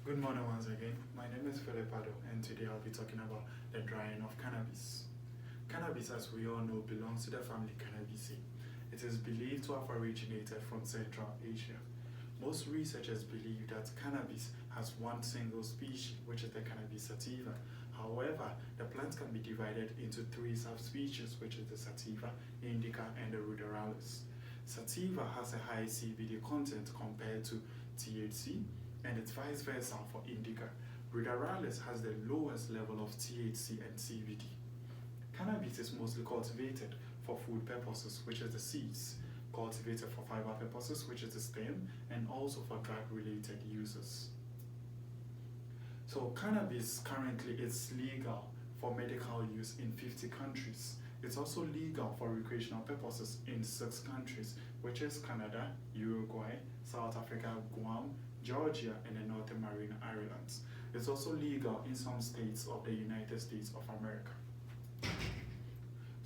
Good morning once again. My name is Philip Wiredu, and today I'll be talking about the drying of cannabis. Cannabis, as we all know, belongs to the family Cannabisaceae. It is believed to have originated from Central Asia. Most researchers believe that cannabis has one single species, which is the cannabis sativa. However, the plant can be divided into three subspecies, which is the sativa, indica, and the ruderalis. Sativa has a high CBD content compared to THC, and it's vice versa for indica. Ruderalis has the lowest level of THC and CBD. Cannabis is mostly cultivated for food purposes, which is the seeds, cultivated for fiber purposes, which is the stem, and also for drug-related uses. So cannabis currently is legal for medical use in 50 countries. It's also legal for recreational purposes in 6 countries, which is Canada, Uruguay, South Africa, Guam, Georgia, and the Northern Mariana Islands. It's also legal in some states of the United States of America.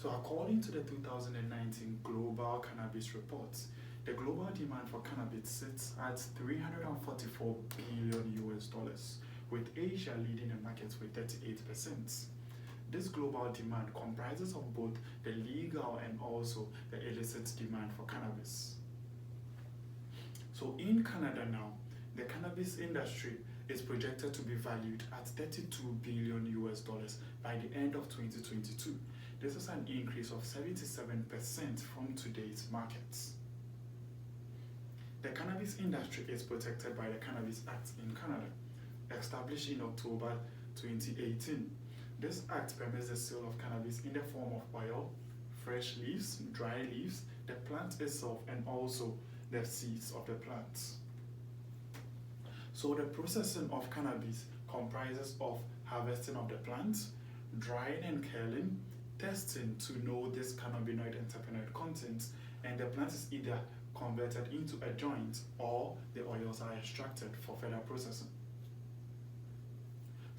So according to the 2019 Global Cannabis Report, the global demand for cannabis sits at 344 billion US dollars, with Asia leading the market with 38%. This global demand comprises of both the legal and also the illicit demand for cannabis. So in Canada now, the cannabis industry is projected to be valued at 32 billion US dollars by the end of 2022. This is an increase of 77% from today's markets. The cannabis industry is protected by the Cannabis Act in Canada, established in October 2018. This act permits the sale of cannabis in the form of oil, fresh leaves, dry leaves, the plant itself, and also the seeds of the plant. So the processing of cannabis comprises of harvesting of the plant, drying and curling, testing to know this cannabinoid and terpenoid content, and the plant is either converted into a joint or the oils are extracted for further processing.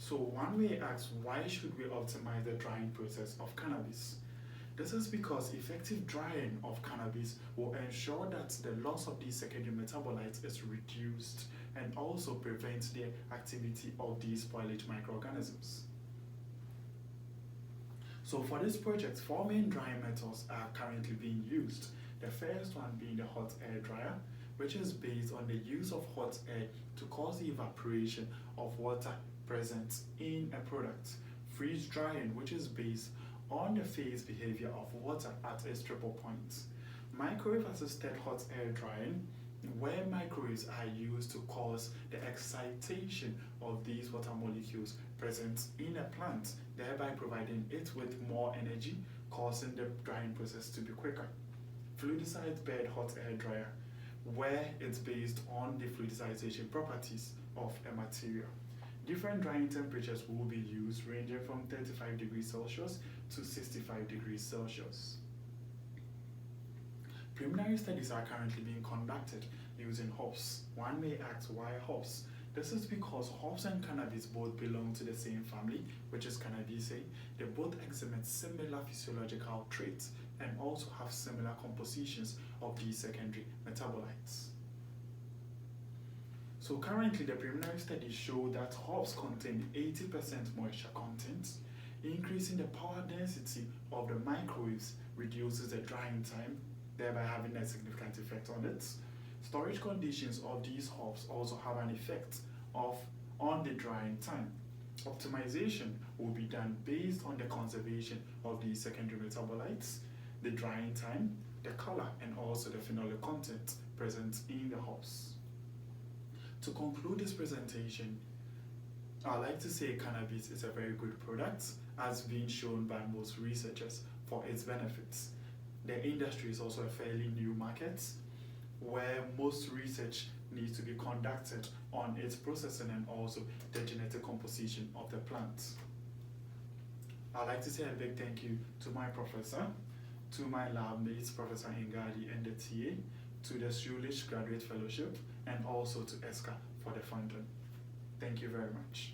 So one may ask, why should we optimize the drying process of cannabis? This is because effective drying of cannabis will ensure that the loss of these secondary metabolites is reduced and also prevents the activity of these spoilage microorganisms. So for this project, 4 main drying methods are currently being used. The first one being the hot air dryer, which is based on the use of hot air to cause the evaporation of water present in a product. Freeze drying, which is based on the phase behavior of water at its triple points. Microwave assisted hot air drying, where microwaves are used to cause the excitation of these water molecules present in a plant, thereby providing it with more energy, causing the drying process to be quicker. Fluidized bed hot air dryer, where it's based on the fluidization properties of a material. Different drying temperatures will be used, ranging from 35 degrees Celsius to 65 degrees Celsius. Preliminary studies are currently being conducted using hops. One may ask, why hops? This is because hops and cannabis both belong to the same family, which is Cannabisaceae. They both exhibit similar physiological traits and also have similar compositions of these secondary metabolites. So currently, the preliminary studies show that hops contain 80% moisture content. Increasing the power density of the microwaves reduces the drying time, thereby having a significant effect on it. Storage conditions of these hops also have an effect on the drying time. Optimization will be done based on the conservation of these secondary metabolites, the drying time, the color, and also the phenolic content present in the hops. To conclude this presentation, I'd like to say cannabis is a very good product, as being shown by most researchers for its benefits. The industry is also a fairly new market, where most research needs to be conducted on its processing and also the genetic composition of the plant. I'd like to say a big thank you to my professor, to my lab mates, Professor Ingadi and the TA, to the Schulich Graduate Fellowship, and also to ESCA for the funding. Thank you very much.